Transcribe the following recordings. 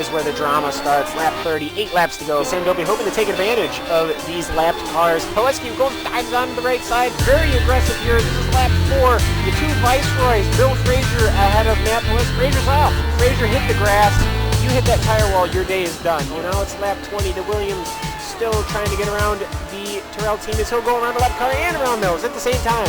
is where the drama starts. Lap 30, 8 laps to go. Sandobi hoping to take advantage of these lapped cars. Poleski dives on the right side, very aggressive here. This is lap 4. The two Viceroys, Bill Frazier ahead of Matt Poleski. Frazier's off. Frazier hit the grass. You hit that tire wall, your day is done. Well, now it's lap 20. The Williams still trying to get around the Terrell team as he'll go around the lap car and around those at the same time.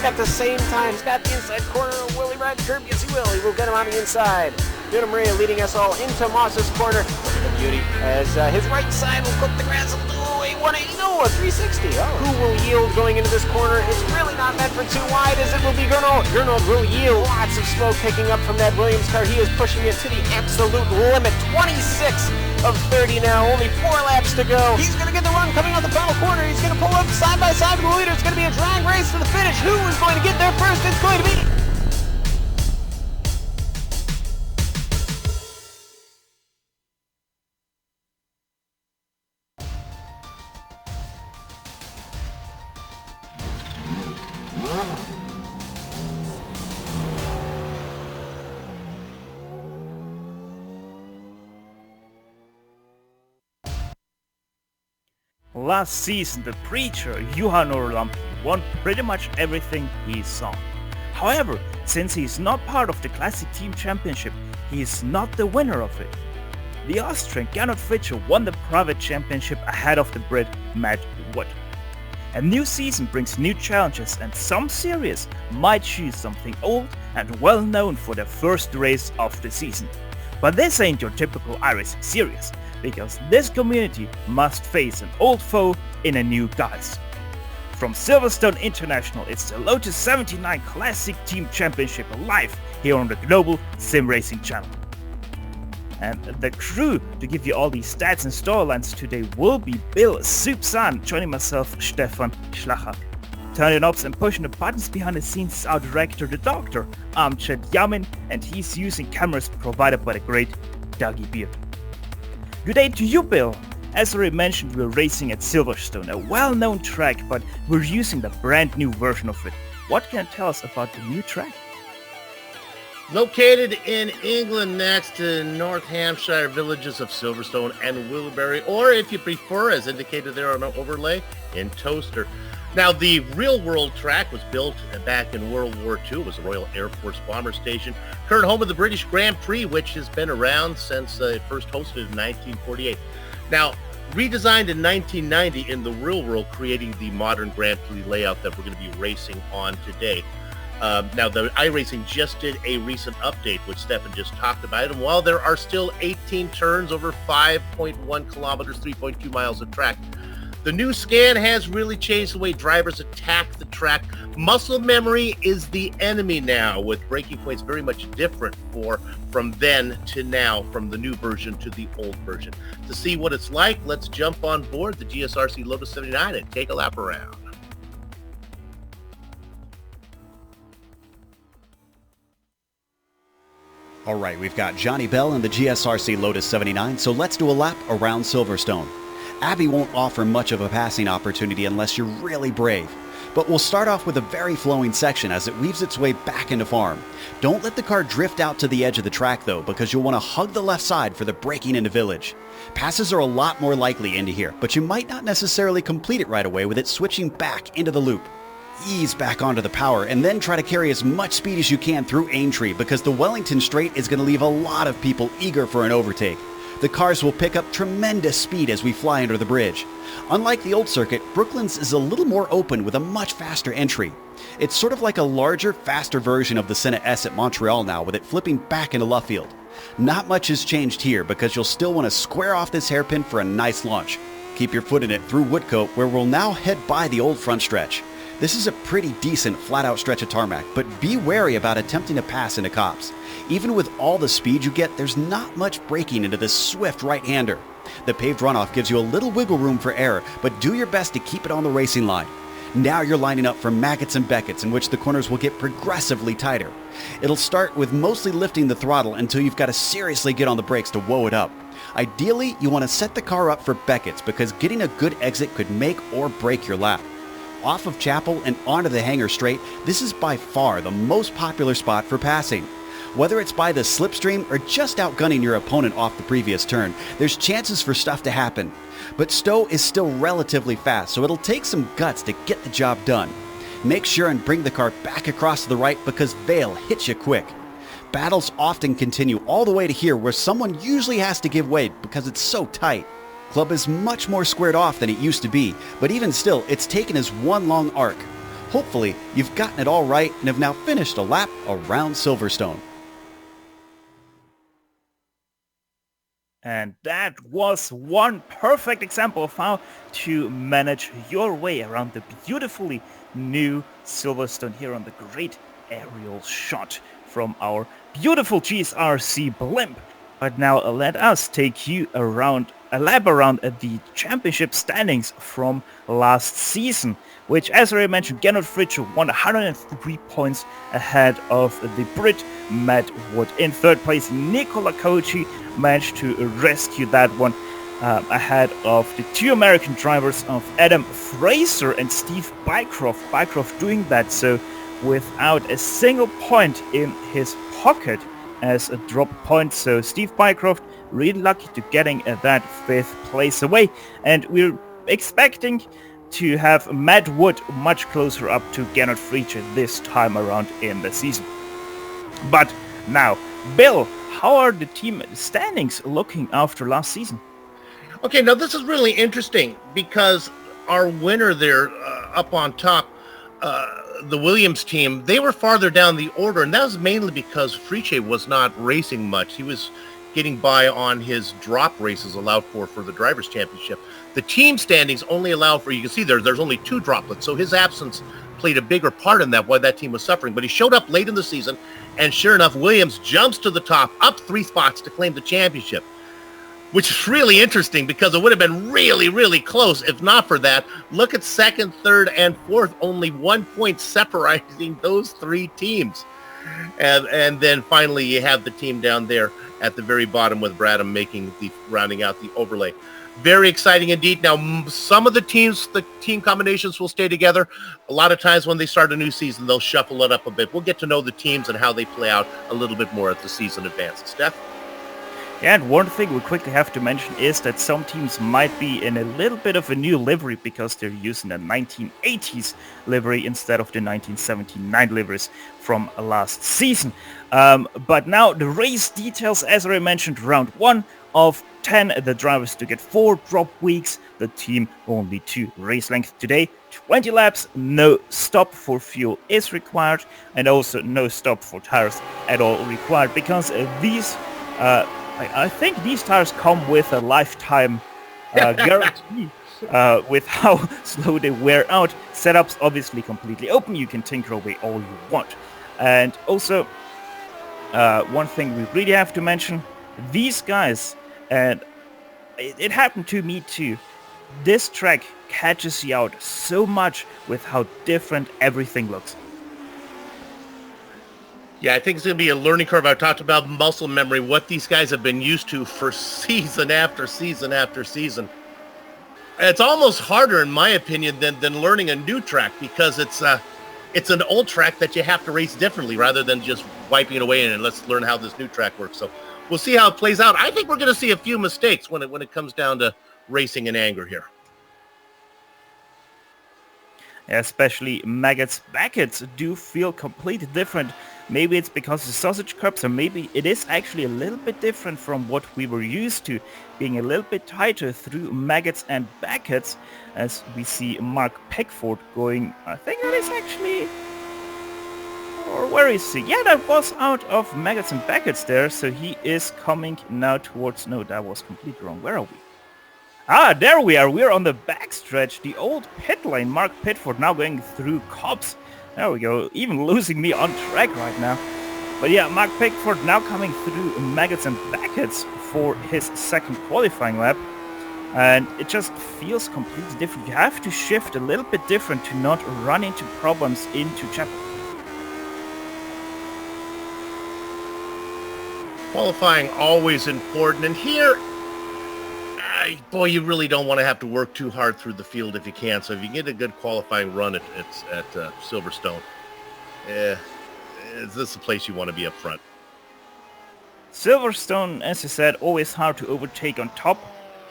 At the same time, he's got the inside corner. Will he ride the curb? Yes, he will. He will get him on the inside. Vito Maria leading us all into Moss's corner. Look at the beauty as his right side will clip the grass. Oh, a 180, no, a 360. Oh. Who will yield going into this corner? It's really not meant for too wide as it will be Gernald. Gernald will yield. Lots of smoke picking up from that Williams car. He is pushing it to the absolute limit. 26 of 30 now. Only 4 laps to go. He's going to get the run coming out the final corner. He's going to pull up side by side with the leader. It's going to be a drag race to the finish. Who is going to get there first? It's going to be... Last season, the preacher Johan Orlampi won pretty much everything he saw. However, since he is not part of the Classic Team Championship, he is not the winner of it. The Austrian Gernot Fritzsche won the private championship ahead of the Brit Matt Wood. A new season brings new challenges, and some series might choose something old and well known for their first race of the season. But this ain't your typical iRacing series, because this community must face an old foe in a new guise. From Silverstone International, it's the Lotus 79 Classic Team Championship live here on the Global SimRacing Channel. And the crew to give you all these stats and storylines today will be Bill Soupsan, joining myself, Stefan Schlacher. Turning knobs and pushing the buttons behind the scenes is our director, the Doctor, Amjad Yamin, and he's using cameras provided by the great Dougie Beard. Good day to you, Bill. As already mentioned, we're racing at Silverstone, a well-known track, but we're using the brand new version of it. What can you tell us about the new track? Located in England next to North Hampshire villages of Silverstone and Wilbury, or if you prefer, as indicated there on an overlay, in Toaster. Now, the real-world track was built back in World War II. It was a Royal Air Force bomber station, current home of the British Grand Prix, which has been around since it first hosted in 1948. Now, redesigned in 1990 in the real world, creating the modern Grand Prix layout that we're going to be racing on today. Now, the iRacing just did a recent update, which Stefan just talked about. And while there are still 18 turns over 5.1 kilometers, 3.2 miles of track, the new scan has really changed the way drivers attack the track. Muscle memory is the enemy now, with braking points very much different from then to now, from the new version to the old version. To see what it's like, let's jump on board the GSRC Lotus 79 and take a lap around. All right, we've got Johnny Bell in the GSRC Lotus 79, so let's do a lap around Silverstone. Abby won't offer much of a passing opportunity unless you're really brave. But we'll start off with a very flowing section as it weaves its way back into farm. Don't let the car drift out to the edge of the track though, because you'll want to hug the left side for the braking into village. Passes are a lot more likely into here, but you might not necessarily complete it right away with it switching back into the loop. Ease back onto the power and then try to carry as much speed as you can through Aintree, because the Wellington Straight is going to leave a lot of people eager for an overtake. The cars will pick up tremendous speed as we fly under the bridge. Unlike the old circuit, Brooklands is a little more open with a much faster entry. It's sort of like a larger, faster version of the Senna S at Montreal now, with it flipping back into Luffield. Not much has changed here because you'll still want to square off this hairpin for a nice launch. Keep your foot in it through Woodcote, where we'll now head by the old front stretch. This is a pretty decent flat-out stretch of tarmac, but be wary about attempting to pass into cops. Even with all the speed you get, there's not much braking into this swift right-hander. The paved runoff gives you a little wiggle room for error, but do your best to keep it on the racing line. Now you're lining up for Maggots and Beckett's, in which the corners will get progressively tighter. It'll start with mostly lifting the throttle until you've got to seriously get on the brakes to whoa it up. Ideally, you want to set the car up for Beckett's, because getting a good exit could make or break your lap. Off of Chapel and onto the Hangar Straight, this is by far the most popular spot for passing. Whether it's by the slipstream or just outgunning your opponent off the previous turn, there's chances for stuff to happen. But Stowe is still relatively fast, so it'll take some guts to get the job done. Make sure and bring the car back across to the right because Vale hits you quick. Battles often continue all the way to here where someone usually has to give way because it's so tight. Club is much more squared off than it used to be, but even still, it's taken as one long arc. Hopefully, you've gotten it all right and have now finished a lap around Silverstone. And that was one perfect example of how to manage your way around the beautifully new Silverstone here on the great aerial shot from our beautiful GSRC blimp. But now let us take you around a lap around the championship standings from last season, which, as I already mentioned, Gernot Fritzsche won 103 points ahead of the Brit Matt Wood. In third place, Nicola Kochi managed to rescue that one ahead of the two American drivers of Adam Fraser and Steve Bycroft. Bycroft doing that so without a single point in his pocket as a drop point. So Steve Bycroft really lucky to getting that 5th place away, and we're expecting to have Matt Wood much closer up to Gernot Fritzsche this time around in the season. But now, Bill, how are the team standings looking after last season? Okay, now this is really interesting because our winner there up on top, the Williams team, they were farther down the order, and that was mainly because Fritzsche was not racing much. He was getting by on his drop races allowed for the Drivers' Championship. The team standings only allow for, you can see there's only 2 droplets, so his absence played a bigger part in that, why that team was suffering. But he showed up late in the season, and sure enough, Williams jumps to the top, up 3 spots to claim the championship, which is really interesting because it would have been really, really close if not for that. Look at 2nd, 3rd, and 4th, only 1 point separating those 3 teams. And then finally you have the team down there at the very bottom with Bradham rounding out the overlay. Very exciting indeed. Now, some of the team combinations will stay together. A lot of times when they start a new season, they'll shuffle it up a bit. We'll get to know the teams and how they play out a little bit more as the season advances. Steph? Yeah, and one thing we quickly have to mention is that some teams might be in a little bit of a new livery because they're using a 1980s livery instead of the 1979 liveries from last season. But now the race details, as I mentioned, round 1 of 10, the drivers to get 4 drop weeks, the team only 2 race length today, 20 laps, no stop for fuel is required, and also no stop for tires at all required because these I think these tires come with a lifetime guarantee with how slow they wear out. Setup's obviously completely open. You can tinker away all you want. And also, one thing we really have to mention, these guys, and it happened to me too, this track catches you out so much with how different everything looks. Yeah, I think it's going to be a learning curve. I talked about muscle memory, what these guys have been used to for season after season after season. It's almost harder, in my opinion, than learning a new track because it's an old track that you have to race differently rather than just wiping it away and let's learn how this new track works. So we'll see how it plays out. I think we're going to see a few mistakes when it comes down to racing in anger here. Especially Maggots Backets do feel completely different. Maybe it's because the sausage cups, or maybe it is actually a little bit different from what we were used to, being a little bit tighter through Maggots and Backets, as we see Mark Pickford going, I think that is actually, or where is he? Yeah, that was out of Maggots and Backets there, so he is coming now towards, no, that was completely wrong. Where are we? Ah, there we are. We're on the backstretch, the old pit lane. Mark Pickford now going through Cobbs. There we go, even losing me on track right now. But yeah, Mark Pickford now coming through Maggots and Backets for his 2nd qualifying lap. And it just feels completely different. You have to shift a little bit different to not run into problems into chapter. Qualifying always important. And here, boy, you really don't want to have to work too hard through the field if you can. So if you get a good qualifying run at Silverstone, this is the place you want to be up front. Silverstone, as I said, always hard to overtake on top.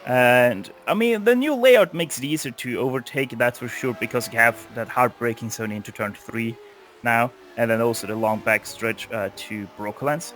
And, I mean, the new layout makes it easier to overtake, that's for sure, because you have that hard braking zone into turn 3 now, and then also the long backstretch to Brooklands.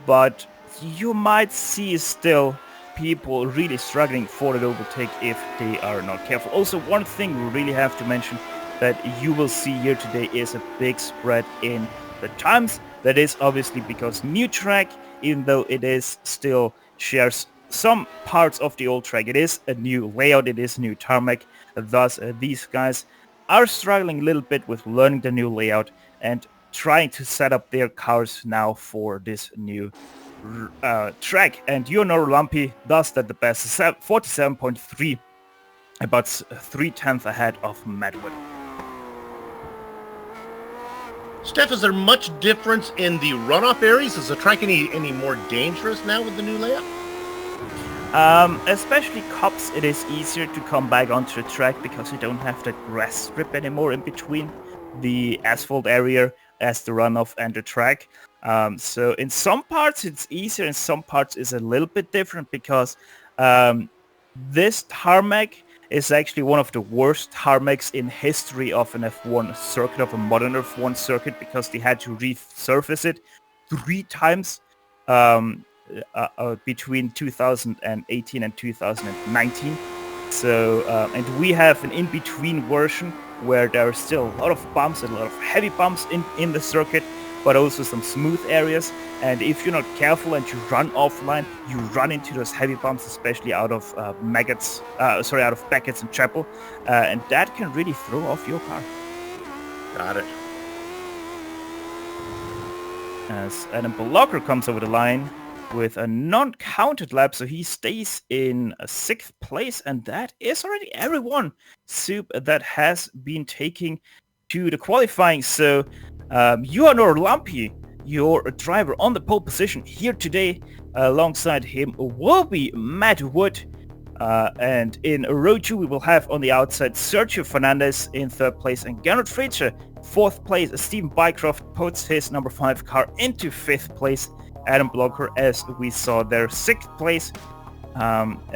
But you might see still people really struggling for that overtake if they are not careful. Also, one thing we really have to mention that you will see here today is a big spread in the times. That is obviously because new track, even though it is still shares some parts of the old track. It is a new layout, it is new tarmac. Thus, these guys are struggling a little bit with learning the new layout and trying to set up their cars now for this new track. And Leonor Lumpy does that the best, 47.3, about 3/10 ahead of Matt Wood. Steph, is there much difference in the runoff areas? Is the track any more dangerous now with the new layout? Especially Cups, it is easier to come back onto the track because you don't have that grass strip anymore in between the asphalt area as the runoff and the track. So in some parts it's easier, in some parts it's a little bit different because this tarmac is actually one of the worst tarmacs in history of an F1 circuit, of a modern F1 circuit, because they had to resurface it 3 times between 2018 and 2019. So, and we have an in-between version where there are still a lot of bumps, a lot of heavy bumps in the circuit, but also some smooth areas. And if you're not careful and you run offline, you run into those heavy bumps, especially out of out of Beckett's and Chapel, and that can really throw off your car. Got it. As Adam Blocker comes over the line with a non-counted lap, so he stays in 6th place, and that is already everyone, Soup, that has been taking to the qualifying. So Leonor Lumpy, your driver on the pole position here today. Alongside him will be Matt Wood, and in row 2 we will have on the outside Sergio Fernandez in 3rd place and Gernot Fritsche 4th place. Stephen Bycroft puts his number 5 car into 5th place. Adam Blocker, as we saw there, 6th place.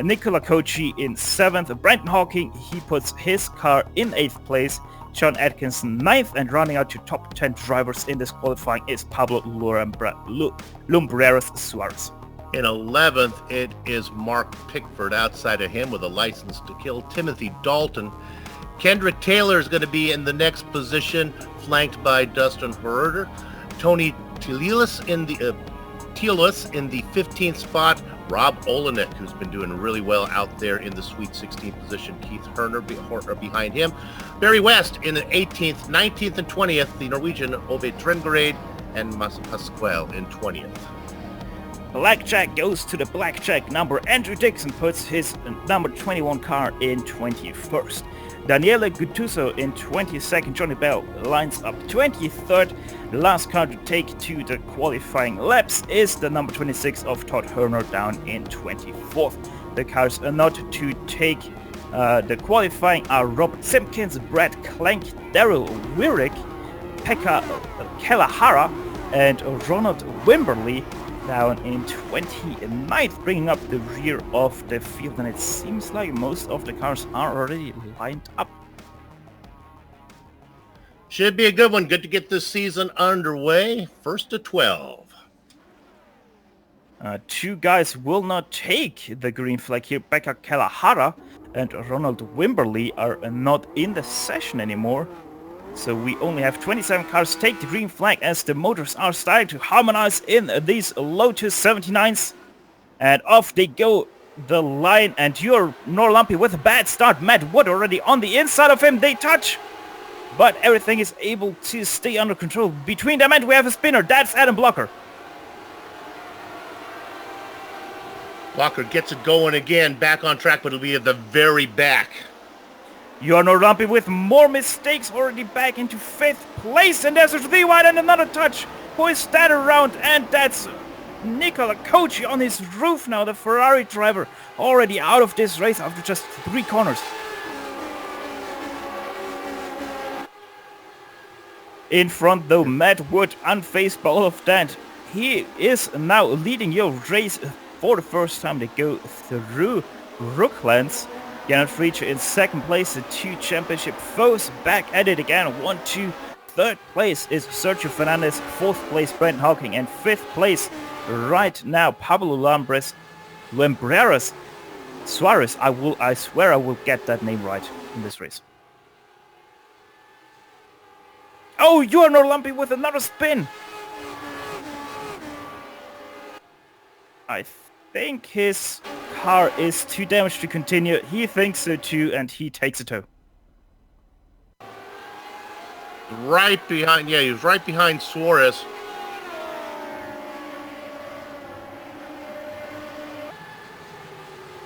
Nicola Kochi in 7th. Brandon Hawking, he puts his car in 8th place. John Atkinson 9th, and running out to top 10 drivers in this qualifying is Pablo Lumbreras Suarez. In 11th, it is Mark Pickford. Outside of him with a license to kill, Timothy Dalton. Kendrick Taylor is going to be in the next position, flanked by Dustin Herder. Tony Tilius in the 15th spot. Rob Olenek, who's been doing really well out there in the Sweet 16 position. Keith Herner behind him. Barry West in the 18th, 19th, and 20th. The Norwegian Ove Trengrade and Mas Pasquale in 20th. Blackjack goes to the blackjack number. Andrew Dixon puts his number 21 car in 21st. Daniele Guttuso in 22nd. Johnny Bell lines up 23rd. The last car to take to the qualifying laps is the number 26 of Todd Herner down in 24th. The cars are not to take the qualifying are Robert Simpkins, Brad Clank, Daryl Wirrick, Pekka Kelahara, and Ronald Wimberly down in 29th, bringing up the rear of the field, and it seems like most of the cars are already lined up. Should be a good one. Good to get this season underway. 1st to 12. 2 guys will not take the green flag here. Pekka Kelahara and Ronald Wimberly are not in the session anymore. So we only have 27 cars take the green flag as the motors are starting to harmonize in these Lotus 79s. And off they go the line, and you're Lumpy with a bad start. Matt Wood already on the inside of him. They touch, but everything is able to stay under control. Between them and we have a spinner. That's Adam Blocker. Blocker gets it going again. Back on track, but it'll be at the very back. Leonor Lumpy with more mistakes, already back into 5th place, and there's a 3 wide and another touch. Who is that around? And that's Nicola Kochi on his roof now, the Ferrari driver, already out of this race after just 3 corners. In front though, Matt Wood, unfazed by all of that. he is now leading your race for the first time. They go through Brooklands. Gernot Friedrich in second place. The two championship foes back at it again. 1-2. Third place is Sergio Fernandez. Fourth place Brandon Hawking. And fifth place right now Pablo Lumbreras Suarez. I swear I will get that name right in this race. Oh, you are no lumpy with another spin. I think his car is too damaged to continue. He thinks so too, and he takes a tow. Right behind, yeah, he was right behind Suarez.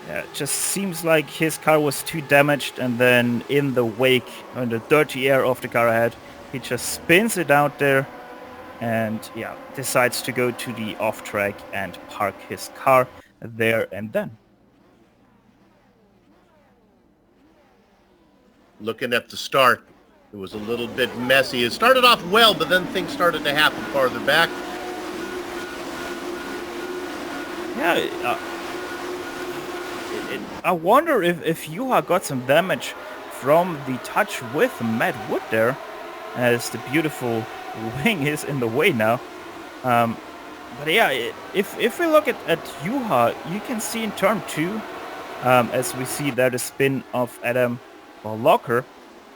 Yeah, it just seems like his car was too damaged, and then in the wake, on the dirty air of the car ahead, he just spins it out there and yeah, decides to go to the off track and park his car there and then. Looking at the start, it was a little bit messy. It started off well, but then things started to happen farther back. Yeah, I wonder if Juha got some damage from the touch with Matt Wood there, as the beautiful wing is in the way now. But yeah, if we look at Juha, you can see in turn 2, as we see there the spin of Adam Locker.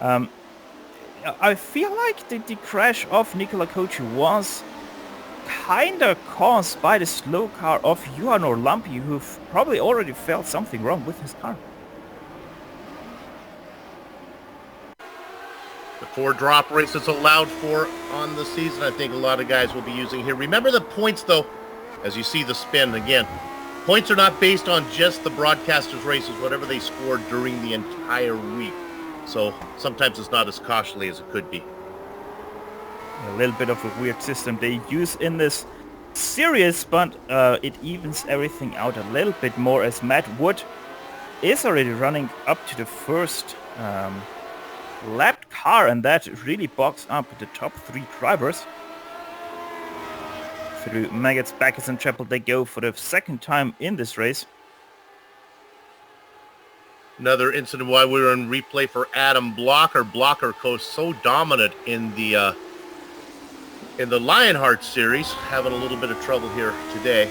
I feel like the crash of Nikola Kochi was kinda caused by the slow car of Juha Norlampi, who probably already felt something wrong with his car. The 4 drop races allowed for on the season, I think a lot of guys will be using here. Remember the points though, as you see the spin again. Points are not based on just the broadcasters' races, whatever they scored during the entire week. So sometimes it's not as costly as it could be. A little bit of a weird system they use in this series, but it evens everything out a little bit more, as Matt Wood is already running up to the first lapped car, and that really bogs up the top 3 drivers. Through Maggots, Backus and Chappell they go for the second time in this race. Another incident while we were in replay for Adam Blocker. Blocker goes so dominant in the Lionheart series, having a little bit of trouble here today.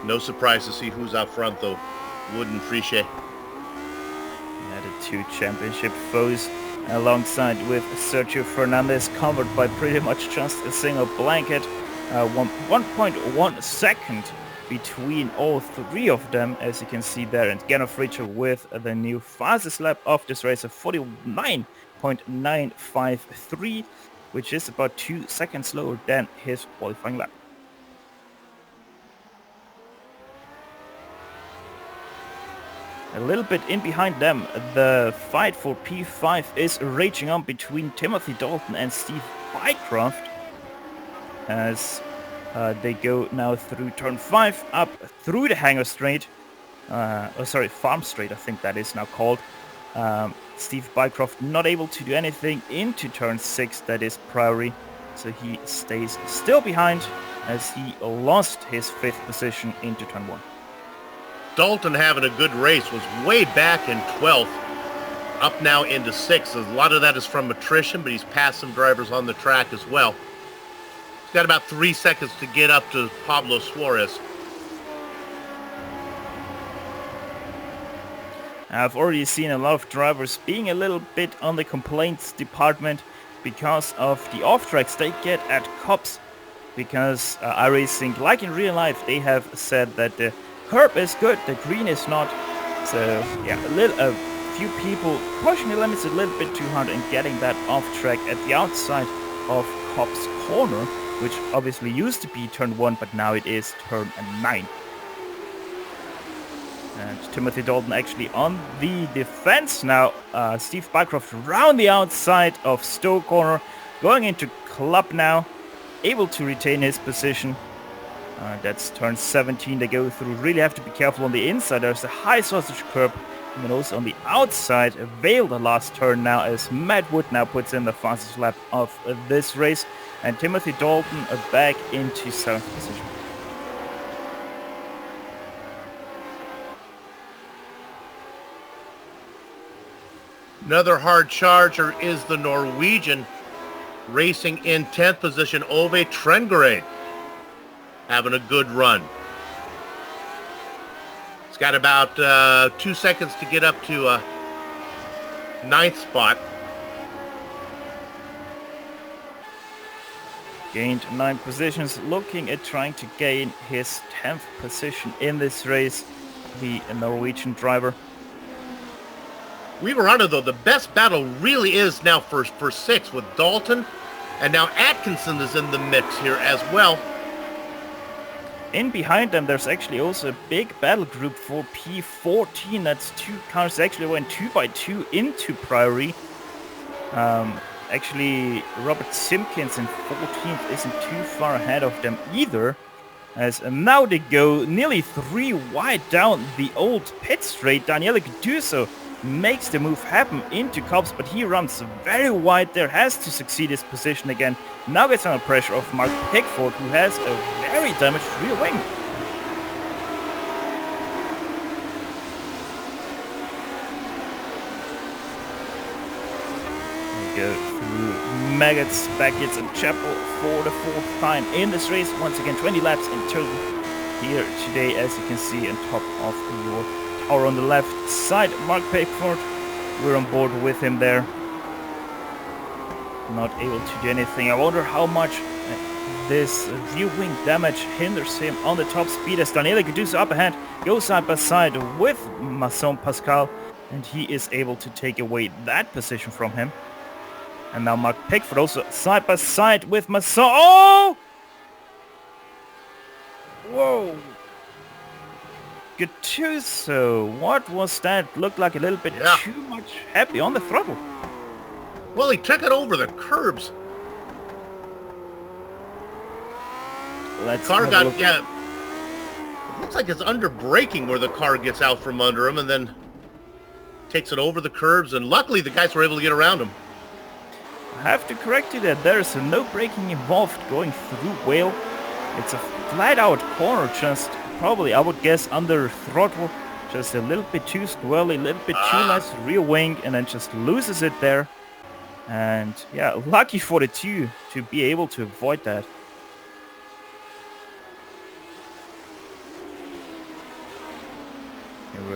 No surprise to see who's out front though, Wood and Frichet. Yeah, the 2 championship foes alongside with Sergio Fernandez, covered by pretty much just a single blanket. 1.1 second between all 3 of them, as you can see there, and Gernot Friedrich with the new fastest lap of this race of 49.953, which is about 2 seconds slower than his qualifying lap. A little bit in behind them, the fight for P5 is raging on between Timothy Dalton and Steve Bycroft, as they go now through turn 5, up through the Hangar Straight, Farm Straight I think that is now called. Steve Bycroft not able to do anything into turn 6, that is Priory, so he stays still behind as he lost his 5th position into turn 1. Dalton having a good race, was way back in 12th, up now into 6th. A lot of that is from attrition, but he's passed some drivers on the track as well. He's got about 3 seconds to get up to Pablo Suarez. I've already seen a lot of drivers being a little bit on the complaints department because of the off-tracks they get at Cops, because iRacing, like in real life, they have said that the curb is good, the green is not. So yeah, a few people pushing the limits a little bit too hard and getting that off track at the outside of Cops Corner, which obviously used to be turn 1, but now it is turn 9. And Timothy Dalton actually on the defense now. Steve Bycroft around the outside of Stowe Corner, going into Club now, able to retain his position. That's turn 17 they go through. Really have to be careful on the inside. There's a high sausage curb And also on the outside, Vale the last turn now as Matt Wood now puts in the fastest lap of this race. And Timothy Dalton back into 7th position. Another hard charger is the Norwegian, racing in 10th position, Ove Trengere, having a good run. It's got about 2 seconds to get up to 9th spot. Gained 9 positions, looking at trying to gain his 10th position in this race, the Norwegian driver. We were on it, though. The best battle really is now for 6 with Dalton, and now Atkinson is in the mix here as well. In behind them, there's actually also a big battle group for P14. That's 2 cars actually went 2 by 2 into Prix. Actually, Robert Simpkins in 14th isn't too far ahead of them either. As now they go nearly 3 wide down the old pit straight. Daniele Gattuso makes the move happen into Cobbs, but he runs very wide there, has to succeed his position again. Now gets under pressure of Mark Pickford, who has a very damaged rear wing. Go through Maggots, Baggots and Chapel for the 4th time in this race. Once again, 20 laps in total here today, as you can see on top of your tower on the left side. Mark Pickford, we're on board with him there. Not able to do anything. I wonder how much this rear wing damage hinders him on the top speed, as Daniele Gattuso up ahead goes side by side with Masson Pascal, and he is able to take away that position from him. And now Mark Pickford also side by side with Masson. Oh! Whoa! Gattuso, what was that? Looked like a little bit too much heavy on the throttle. Well, he took it over the curbs. Let's car got, it looks like it's under braking where the car gets out from under him and then takes it over the curbs, and luckily the guys were able to get around him. I have to correct you that there is no braking involved going through Whale. It's a flat out corner, just probably, I would guess, under throttle. Just a little bit too squirrely, a little bit too nice rear wing, and then just loses it there. And yeah, lucky for the 2 to be able to avoid that.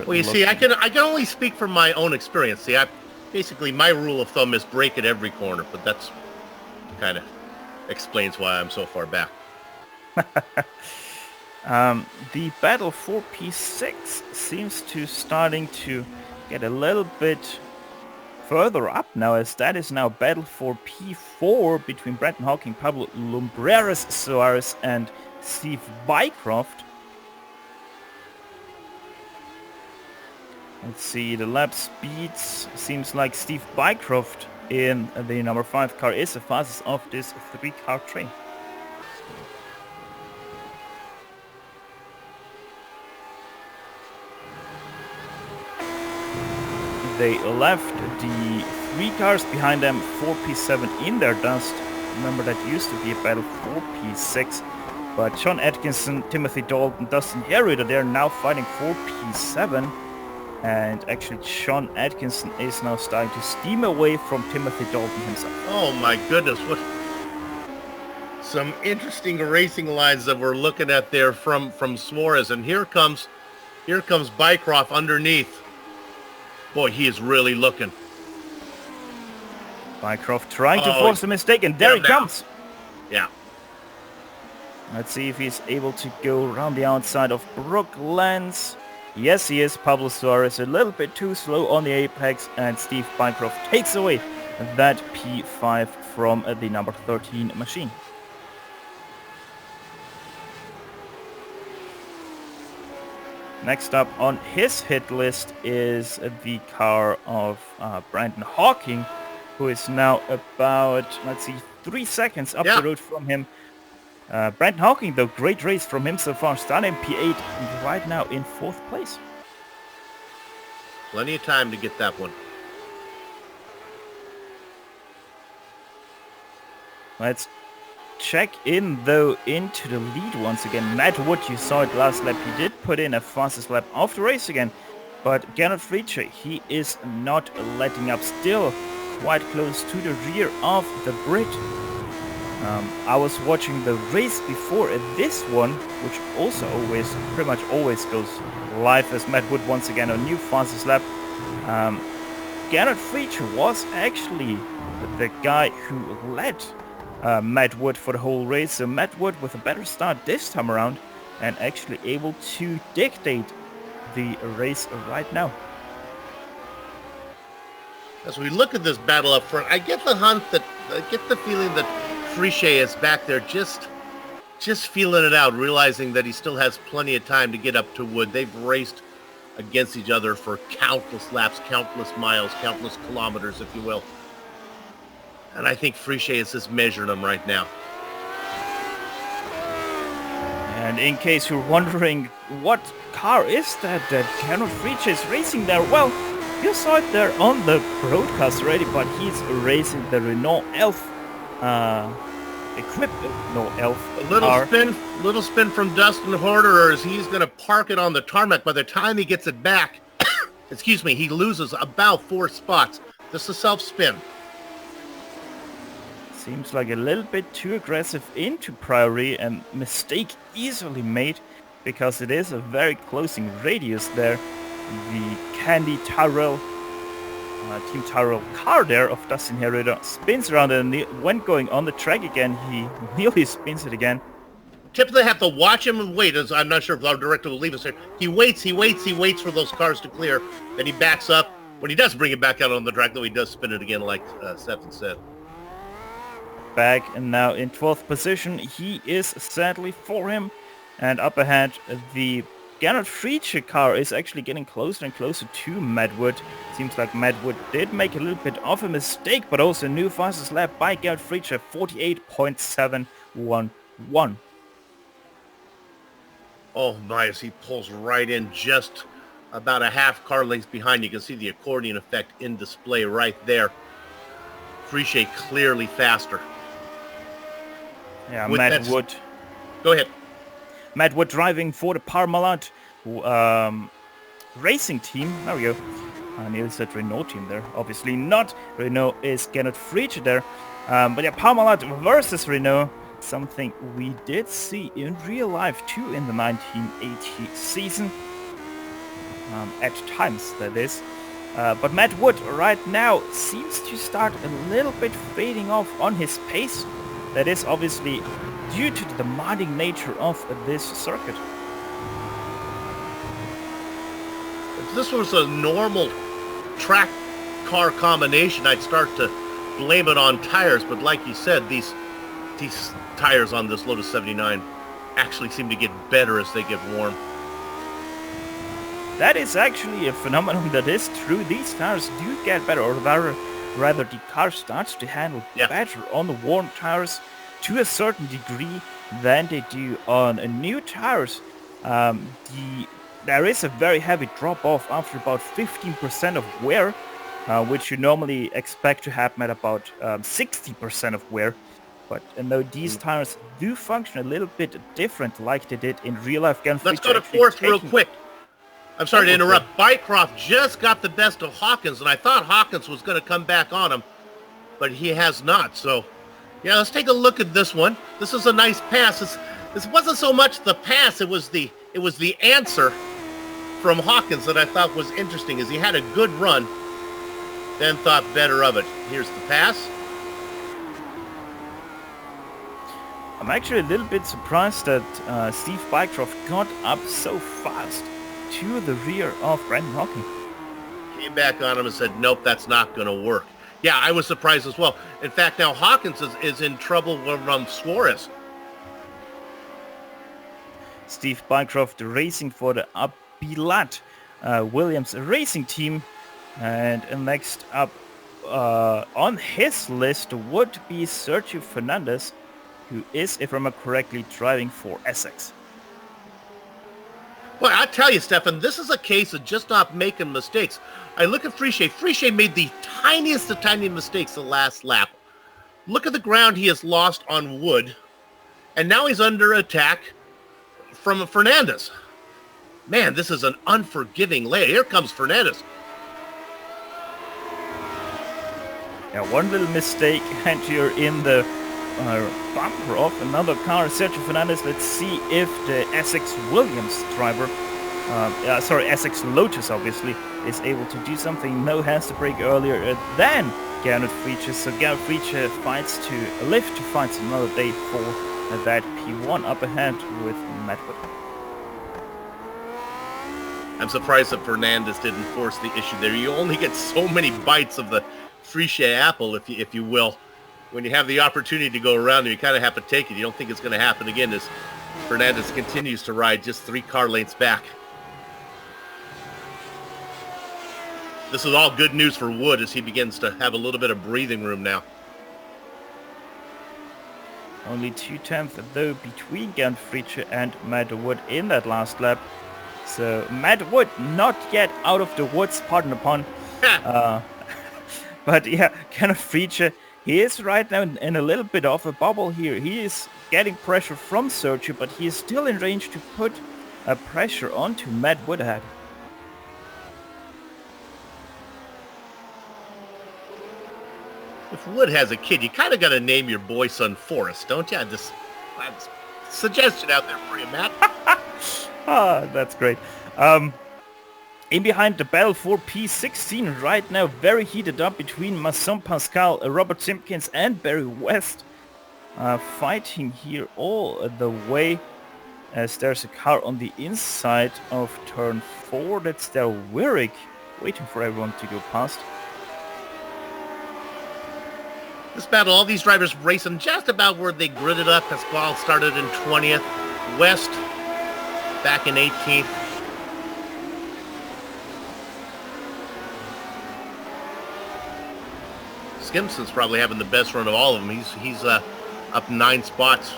Well, you see, I can only speak from my own experience. See, basically my rule of thumb is brake at every corner, but that's kind of explains why I'm so far back. The battle for P6 seems to starting to get a little bit further up now, as that is now battle for P4 between Brandon Hawking, Pablo Lumbreras Soares and Steve Bycroft. Let's see, the lap speeds, seems like Steve Bycroft in the number 5 car is the fastest of this 3-car train. They left the 3 cars behind them for P7 in their dust. Remember, that used to be a battle for P6. But Sean Atkinson, Timothy Dalton, Dustin Herrera, they're now fighting for P7. And actually, Sean Atkinson is now starting to steam away from Timothy Dalton himself. Oh my goodness, what some interesting racing lines that we're looking at there from Suarez. And here comes Bycroft underneath. Boy, he is really looking. Bycroft trying to force a mistake, and there he comes. Yeah. Let's see if he's able to go around the outside of Brooklands. Yes, he is. Pablo Suarez a little bit too slow on the apex, and Steve Bycroft takes away that P5 from the number 13 machine. Next up on his hit list is the car of Brandon Hawking, who is now about, let's see, 3 seconds up the road from him. Brandon Hawking, though, great race from him so far, starting P8 and right now in 4th place. Plenty of time to get that one. Let's check in, though, into the lead once again. Matt Wood, you saw it last lap. He did put in a fastest lap of the race again. But Gernot Frietsche, he is not letting up. Still quite close to the rear of the Brit. I was watching the race before this one, which also pretty much always goes live, as Matt Wood once again on new fastest lap. Gernot Frietsche was actually the guy who led Matt Wood for the whole race. So Matt Wood with a better start this time around and actually able to dictate the race right now. As we look at this battle up front, I get the feeling that Frietsche is back there just feeling it out, realizing that he still has plenty of time to get up to Wood. They've raced against each other for countless laps, countless miles, countless kilometers, if you will. And I think Frietsche is just measuring them right now. And in case you're wondering what car is that Gernot Frietsche is racing there, well, you saw it there on the broadcast already, but he's racing the Renault Elf equipped Renault Elf car. Little spin from Dustin Horder as he's going to park it on the tarmac. By the time he gets it back, excuse me, he loses about 4 spots. Just a self-spin. Seems like a little bit too aggressive into Priory, and mistake easily made because it is a very closing radius there. The Candy Tyrrell, Team Tyrrell car there of Dustin Herrera spins around, and when going on the track again, he nearly spins it again. Typically have to watch him and wait. As I'm not sure if our director will leave us here. He waits for those cars to clear. Then he backs up. When he does bring it back out on the track, though, he does spin it again like Stefan said. Back and now in 12th position. He is sadly for him. And up ahead, the Gernot Frietsche car is actually getting closer and closer to Matt Wood. Seems like Matt Wood did make a little bit of a mistake, but also new fastest lap by Gernot Frietsche, 48.711. Oh my, as he pulls right in just about a half car length behind. You can see the accordion effect in display right there. Frietsche clearly faster. Yeah, Matt Wood. Go ahead. Matt Wood driving for the Parmalat racing team. There we go. I nearly said Renault team there. Obviously not. Renault is Gernot Frietsche there. But yeah, Parmalat versus Renault. Something we did see in real life too in the 1980 season. At times, that is. But Matt Wood right now seems to start a little bit fading off on his pace. That is obviously due to the demanding nature of this circuit. If this was a normal track car combination, I'd start to blame it on tires. But like you said, these tires on this Lotus 79 actually seem to get better as they get warm. That is actually a phenomenon that is true. These tires do get better, or rather the car starts to handle better on the warm tires to a certain degree than they do on new tires. There is a very heavy drop-off after about 15% of wear, which you normally expect to happen at about 60% of wear. But though these tires do function a little bit different like they did in real life. Let's go to fourth real quick. I'm sorry to interrupt. Bycroft just got the best of Hawkins, and I thought Hawkins was going to come back on him, but he has not. So, yeah, let's take a look at this one. This is a nice pass. This wasn't so much the pass; it was the answer from Hawkins that I thought was interesting, as he had a good run, then thought better of it. Here's the pass. I'm actually a little bit surprised that Steve Bycroft got up so fast to the rear of Brandon Hawkins. Came back on him and said, nope, that's not going to work. Yeah, I was surprised as well. In fact, now Hawkins is in trouble from Suarez. Steve Bycroft racing for the Abilat Williams racing team. And next up on his list would be Sergio Fernandez, who is, if I remember correctly, driving for Essex. Well, I tell you, Stefan, this is a case of just not making mistakes. I look at Friche. Friche made the tiniest of tiny mistakes the last lap. Look at the ground he has lost on wood. And now he's under attack from Fernandez. Man, this is an unforgiving lay. Here comes Fernandez. Yeah, one little mistake and you're in the bumper of another car. Sergio Fernandez, let's see if the Essex Williams driver, Essex Lotus obviously, is able to do something. No, has to brake earlier than Gernot Friche. So Gernot Friche fights to live to fight another day for that P1 up ahead with Matt Wood. I'm surprised that Fernandez didn't force the issue there. You only get so many bites of the Friche apple, if you will. When you have the opportunity to go around, you kind of have to take it. You don't think it's going to happen again as Fernandez continues to ride just 3 car lengths back. This is all good news for Wood as he begins to have a little bit of breathing room now. Only 2/10 though between Gernot Friche and Matt Wood in that last lap. So Matt Wood not yet out of the woods, pardon the pun. But yeah, Gernot Friche, he is right now in a little bit of a bubble here. He is getting pressure from Sergio, but he is still in range to put a pressure onto Matt Wood ahead. If Wood has a kid, you kind of got to name your boy son Forrest, don't you? Just suggestion out there for you, Matt. That's great. In behind the battle for P16 right now, very heated up between Masson Pascal, Robert Simpkins and Barry West. Fighting here all the way as there's a car on the inside of turn 4. That's their Wirrick, waiting for everyone to go past. This battle, all these drivers racing just about where they gridded up. Pascal started in 20th. West back in 18th. Skimson's probably having the best run of all of them. He's up 9 spots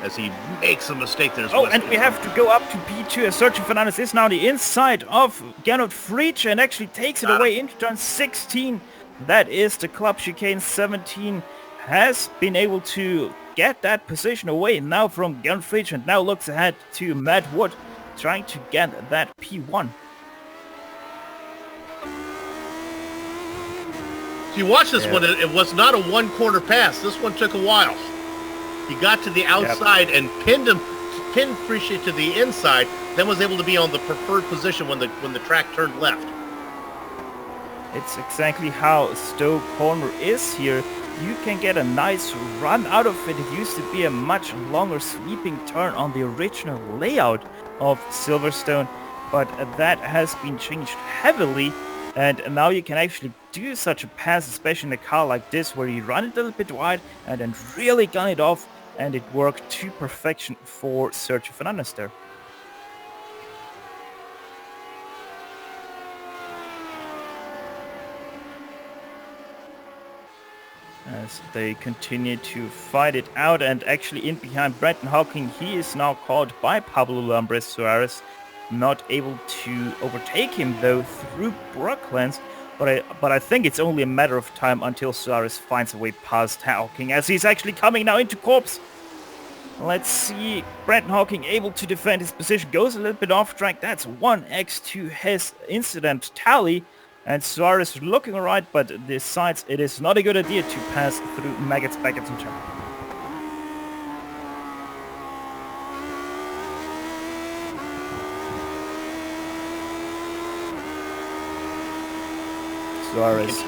as he makes a mistake. There's West. And we have to go up to P2 as Sergio Fernandez is now the inside of Gernot Friche and actually takes it away into turn 16. That is the club chicane. 17 has been able to get that position away now from Gernot Friche and now looks ahead to Matt Wood trying to get that P1. So you watch this one, it was not a one-corner pass. This one took a while. He got to the outside and pinned Friche to the inside, then was able to be on the preferred position when the track turned left. It's exactly how Stowe Corner is here. You can get a nice run out of it. It used to be a much longer sweeping turn on the original layout of Silverstone, but that has been changed heavily, and now you can actually do such a pass, especially in a car like this where you run it a little bit wide and then really gun it off, and it worked to perfection for Sergio Fernandez there. As they continue to fight it out, and actually in behind Brenton Hawking, he is now caught by Pablo Lambres Suarez, not able to overtake him though through Brooklands, but I think it's only a matter of time until Suarez finds a way past Hawking as he's actually coming now into Corps. Let's see, Brenton Hawking able to defend his position, goes a little bit off track. That's 1x to his incident tally. And Suarez looking alright, but decides it is not a good idea to pass through Maggots, Baggots and Chapman. Suarez.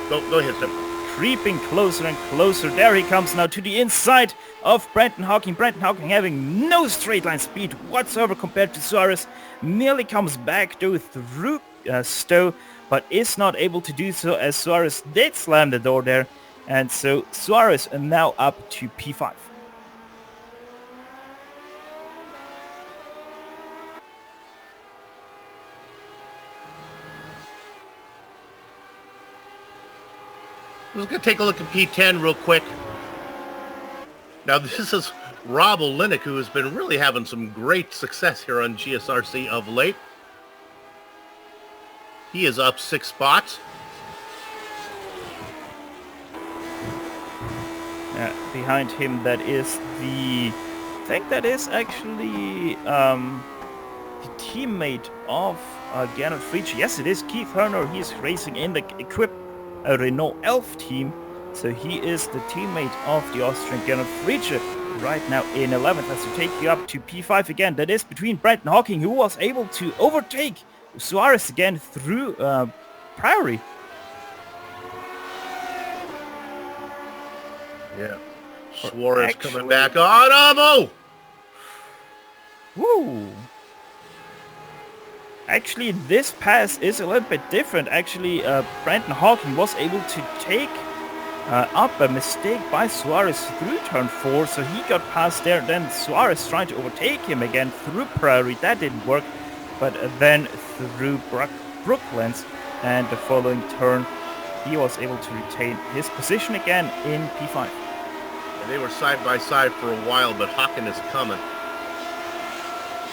Go ahead, Tim. Creeping closer and closer. There he comes now to the inside of Brenton Hawking. Brenton Hawking having no straight line speed whatsoever compared to Suarez. Nearly comes back though through Stowe, but is not able to do so as Suarez did slam the door there. And so Suarez are now up to P5. Let's go take a look at P10 real quick. Now this is Rob Olenek, who has been really having some great success here on GSRC of late. He is up 6 spots. Behind him, that is I think that is actually the teammate of Gernot Fritzsche. Yes, it is Keith Herner. He's racing in the equipped Renault Elf team. So he is the teammate of the Austrian Gernot Fritzsche right now in 11th. As to take you up to P5 again. That is between Brendan Hawking, who was able to overtake Suarez again through Priory. Yeah. Suarez coming back on Amo! Woo! Actually, this pass is a little bit different. Actually, Brandon Hawking was able to take up a mistake by Suarez through turn 4, so he got past there. Then Suarez trying to overtake him again through Prairie. That didn't work. But then through Brooklands and the following turn, he was able to retain his position again in P5. And they were side by side for a while, but Hawking is coming.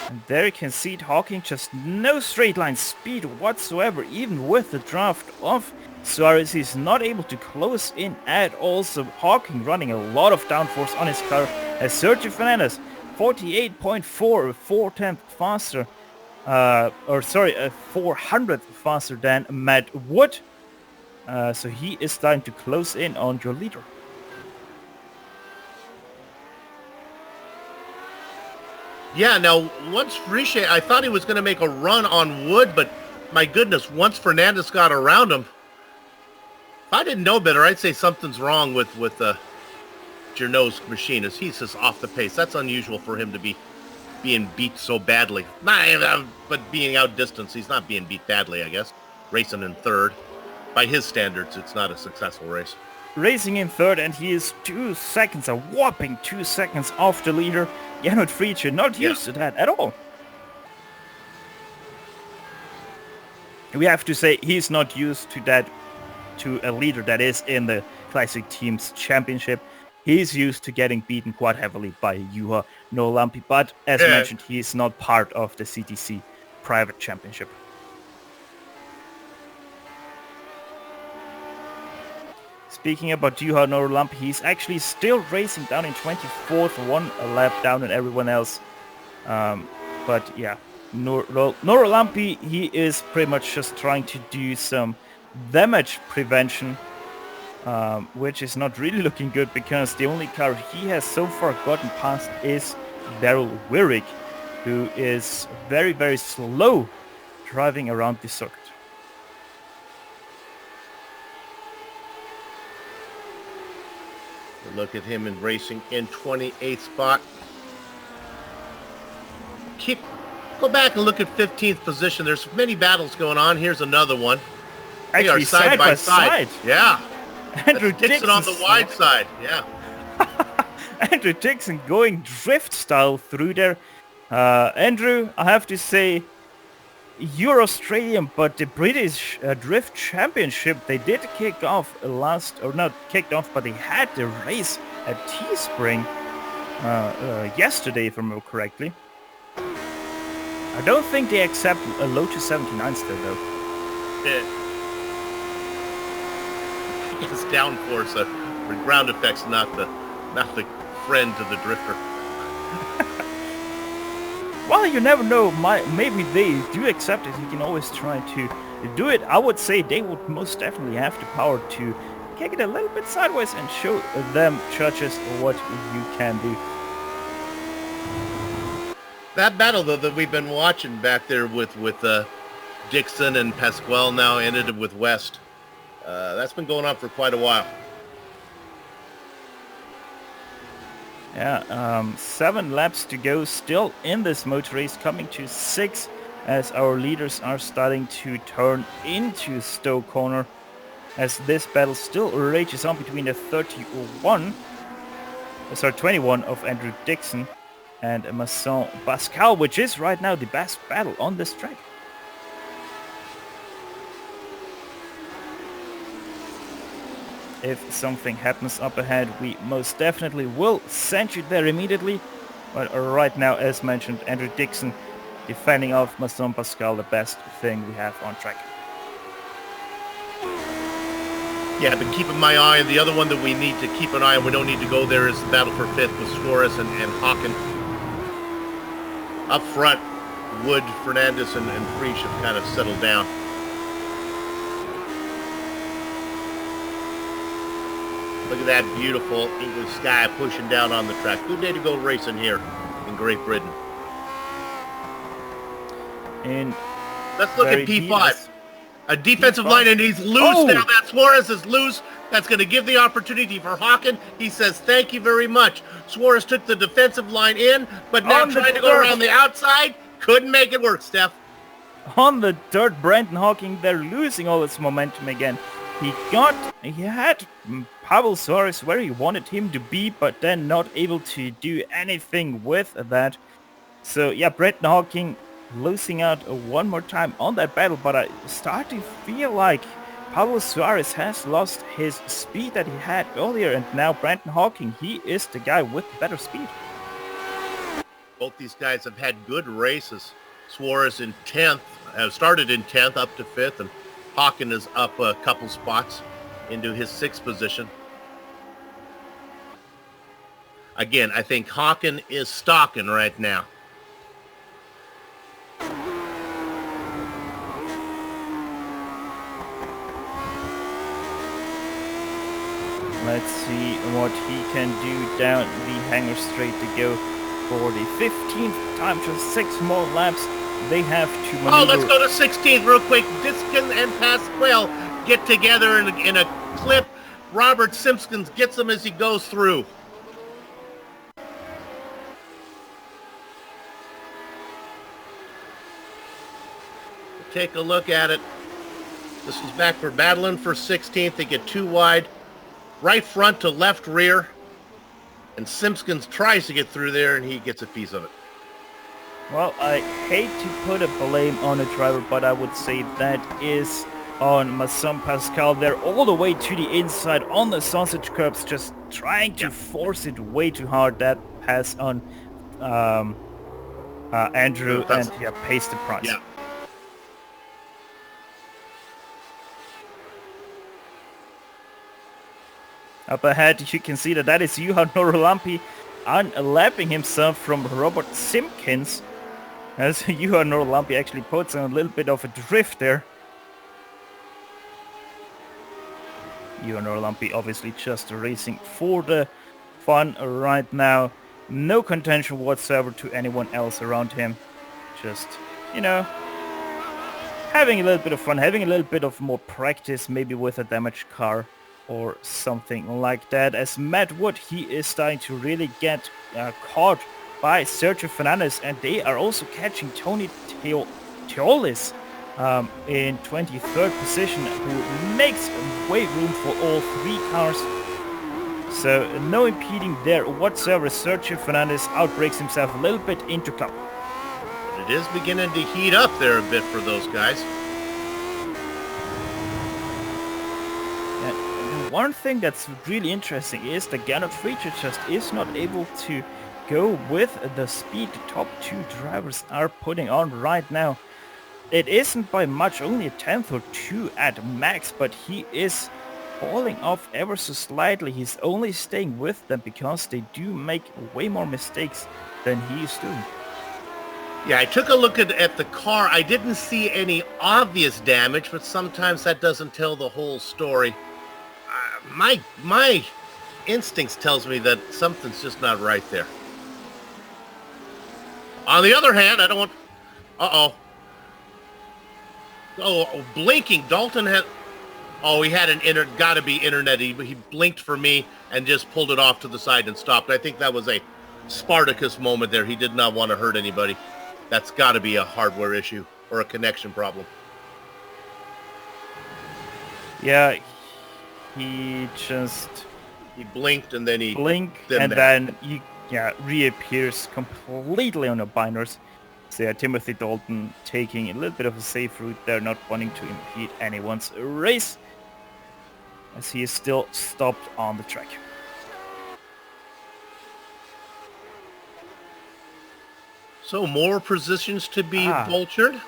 And there you can see it, Hawking just no straight line speed whatsoever, even with the draft of Suarez. He's not able to close in at all, so Hawking running a lot of downforce on his car. As Sergio Fernandez, 48.4, 4/10 faster, 400th faster than Matt Wood. So he is starting to close in on your leader. Yeah, now, once Fritzsche, I thought he was going to make a run on Wood, but my goodness, once Fernandez got around him, if I didn't know better, I'd say something's wrong with Journeau's machine. As he's just off the pace. That's unusual for him to be being beat so badly. But being outdistanced, he's not being beat badly, I guess. Racing in third. By his standards, it's not a successful race. Racing in third, and he is 2 seconds, a whopping 2 seconds off the leader. Gernot Fritzsche, not used to that at all. We have to say he's not used to that, to a leader that is in the Classic Teams Championship. He's used to getting beaten quite heavily by Juha Nolampi, but as mentioned, he is not part of the CTC Private Championship. Speaking about Juha Nolampi, he's actually still racing down in 24th, 1 lap down on everyone else. But yeah, Nolampi, he is pretty much just trying to do some damage prevention, which is not really looking good because the only car he has so far gotten past is Daryl Wirrig, who is very, very slow driving around the circuit. Look at him in racing in 28th spot. Go back and look at 15th position. There's many battles going on. Here's another one. They Actually, are side by side. Yeah. Andrew Dixon on the wide side. Yeah. Andrew Dixon going drift style through there. Andrew, I have to say, you're Australian, but the British Drift Championship, they did kick off not kicked off, but they had the race at Teespring yesterday, if I remember correctly. I don't think they accept a Lotus 79 still, though. Yeah. It's downforce, the ground effect's not the friend to the drifter. Well, you never know. Maybe they do accept it. You can always try to do it. I would say they would most definitely have the power to kick it a little bit sideways and show them judges what you can do. That battle, though, that we've been watching back there with Dixon and Pasquale now ended with West. That's been going on for quite a while. Yeah, 7 laps to go still in this motor race, coming to 6 as our leaders are starting to turn into Stowe Corner, as this battle still rages on between the 21 of Andrew Dixon and Masson Pascal, which is right now the best battle on this track. If something happens up ahead, we most definitely will send you there immediately. But right now, as mentioned, Andrew Dixon defending off Masson Pascal, the best thing we have on track. Yeah, I've been keeping my eye on the other one that we need to keep an eye on. We don't need to go there is the battle for 5th with Suarez and Hawken. Up front, Wood, Fernandez, and Prix have kind of settled down. Look at that beautiful English sky pushing down on the track. Good day to go racing here in Great Britain. And let's look at P5. A defensive line, and he's loose now. That Suarez is loose. That's going to give the opportunity for Hawken. He says, thank you very much. Suarez took the defensive line in, but now trying to go around the outside. Couldn't make it work, Steph. On the dirt, Brandon Hawking, they're losing all its momentum again. He had Pablo Suarez where he wanted him to be, but then not able to do anything with that. So yeah, Brandon Hawking losing out one more time on that battle, but I start to feel like Pablo Suarez has lost his speed that he had earlier, and now Brandon Hawking, he is the guy with better speed. Both these guys have had good races. Suarez in 10th, started in 10th up to 5th, and Hawken is up a couple spots into his 6th position. Again, I think Hawken is stalking right now. Let's see what he can do down the hangar straight to go for the 15th time. Just 6 more laps. They have to maneuver. Oh, let's go to 16th real quick. Diskin and Pasquale get together in a clip. Robert Simpkins gets him as he goes through. Take a look at it. This is back for battling for 16th. They get 2 wide. Right front to left rear. And Simpkins tries to get through there, and he gets a piece of it. Well, I hate to put a blame on a driver, but I would say that is on Masson Pascal. They're all the way to the inside on the sausage curbs, just trying to force it way too hard. That pass on Andrew and pays the price. Yeah. Up ahead, you can see that is Juha Norolampi unlapping himself from Robert Simpkins. As Juha Norolampi actually puts on a little bit of a drift there. Juha Norolampi obviously just racing for the fun right now. No contention whatsoever to anyone else around him. Just, you know, having a little bit of fun, having a little bit of more practice, maybe with a damaged car or something like that. As Matt Wood, he is starting to really get caught by Sergio Fernandez, and they are also catching Tony Teolis in 23rd position, who makes way room for all 3 cars. So no impeding there whatsoever. Sergio Fernandez outbreaks himself a little bit into top. But it is beginning to heat up there a bit for those guys. One thing that's really interesting is that Gernot Friedrich just is not able to go with the speed the top 2 drivers are putting on right now. It isn't by much, only a 10th or 2 at max, but he is falling off ever so slightly. He's only staying with them because they do make way more mistakes than he is doing. Yeah, I took a look at the car. I didn't see any obvious damage, but sometimes that doesn't tell the whole story. My instincts tells me that something's just not right there. On the other hand, I don't want... Oh, blinking. Dalton had... Oh, he had gotta be internet. He blinked for me and just pulled it off to the side and stopped. I think that was a Spartacus moment there. He did not want to hurt anybody. That's gotta be a hardware issue or a connection problem. Yeah, he blinked and then he reappears completely on the binders. So yeah, Timothy Dalton taking a little bit of a safe route there, not wanting to impede anyone's race, as he is still stopped on the track. So more positions to be vultured.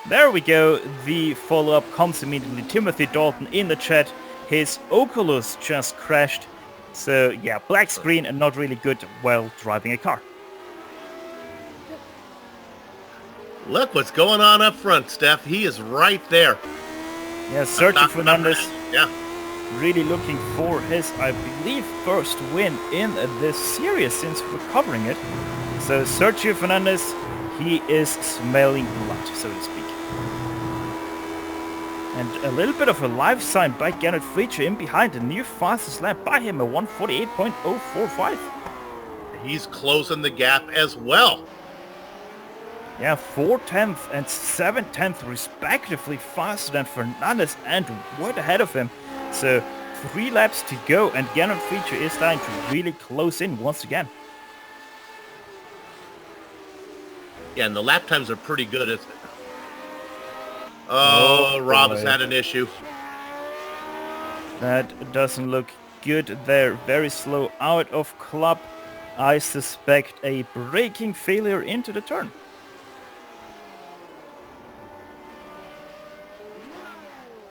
There we go. The follow-up comes immediately. Timothy Dalton in the chat. his Oculus just crashed. So yeah, black screen and not really good while driving a car. Look what's going on up front, Steph. He is right there. Yeah, Sergio Fernandez Yeah. really looking for his, I believe, first win in this series since recovering it. So Sergio Fernandez, he is smelling blood, so to speak. And a little bit of a life sign by Gernot Friedrich in behind. The new fastest lap by him, a 1:48.045. He's closing the gap as well. Yeah, 4/10 and 7/10 respectively faster than Fernandez and Wood ahead of him. So 3 laps to go and Gernot Friedrich is starting to really close in once again. Yeah, and the lap times are pretty good, isn't it? Oh, Rob has had an issue. That doesn't look good there. Very slow out of club. I suspect a braking failure into the turn.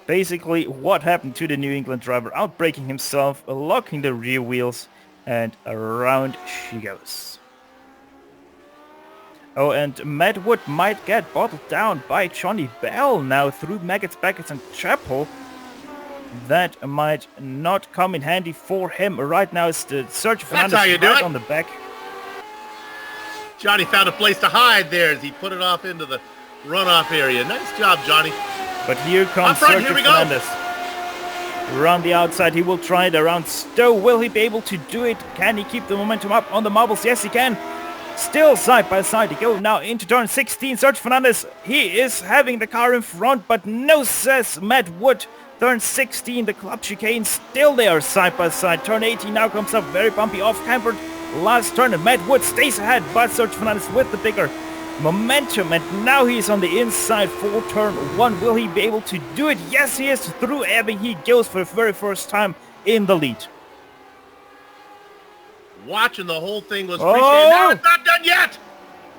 Basically, what happened to the New England driver? Outbraking himself, locking the rear wheels, and around she goes. Oh, and Matt Wood might get bottled down by Johnny Bell now through Maggots, Baggots, and Chapel. That might not come in handy for him. Right now it's the Sergio Fernandez how you do right it. on the back. Johnny found a place to hide there as he put it off into the runoff area. Nice job, Johnny. But here comes Up front, Sergio here we go. Fernandez. Around the outside, he will try it around Stowe. Will he be able to do it? Can he keep the momentum up on the marbles? Yes, he can. Still side by side to go now into turn 16. Sergio Fernandez, he is having the car in front, but no, says Matt Wood. Turn 16, the club chicane, still there side by side. Turn 18 now comes up very bumpy off cambered. Last turn and Matt Wood stays ahead, but Sergio Fernandez with the bigger momentum, and now he's on the inside for turn 1. Will he be able to do it? Yes, he is. Through Abbey he goes for the very first time in the lead. Watching the whole thing was Oh! appreciated. No, it's not done yet.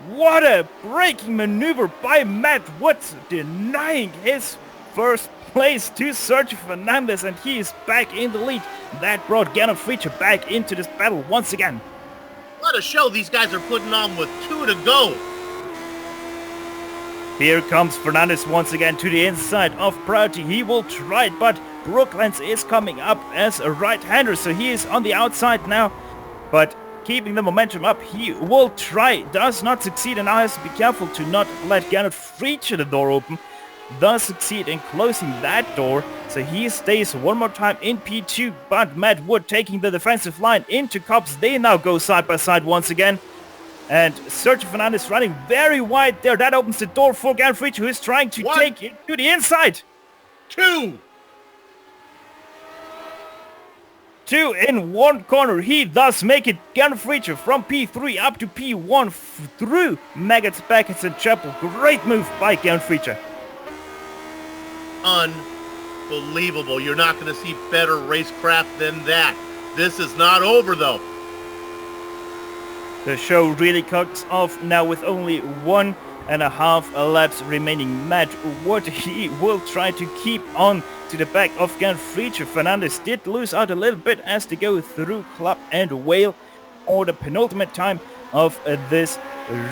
What a braking maneuver by Matt Wood, denying his first place to Sergio Fernandez, and he is back in the lead. That brought Gernot Friedrich back into this battle once again. What a show these guys are putting on with 2 to go. Here comes Fernandez once again to the inside of Prouty. He will try it, but Brooklands is coming up as a right-hander, so he is on the outside now. But keeping the momentum up, he will try. Does not succeed, and now has to be careful to not let Gernot Friedrich the door open. Does succeed in closing that door, so he stays one more time in P2, but Matt Wood taking the defensive line into Cops. They now go side by side once again. And Sergio Fernandez running very wide there. That opens the door for Gernot Friedrich, who is trying to take it to the inside. 2. 2 in one corner. He does make it. Gernot Friedrich from P3 up to P1 through Maggots, Baggots, and Chapel. Great move by Gernot Friedrich. Unbelievable. You're not going to see better racecraft than that. This is not over, though. The show really cuts off now with only 1.5 laps remaining. Matt Wood, he will try to keep on to the back of Gernot Friedrich. Fernandez did lose out a little bit as they go through Club and Whale for the penultimate time of this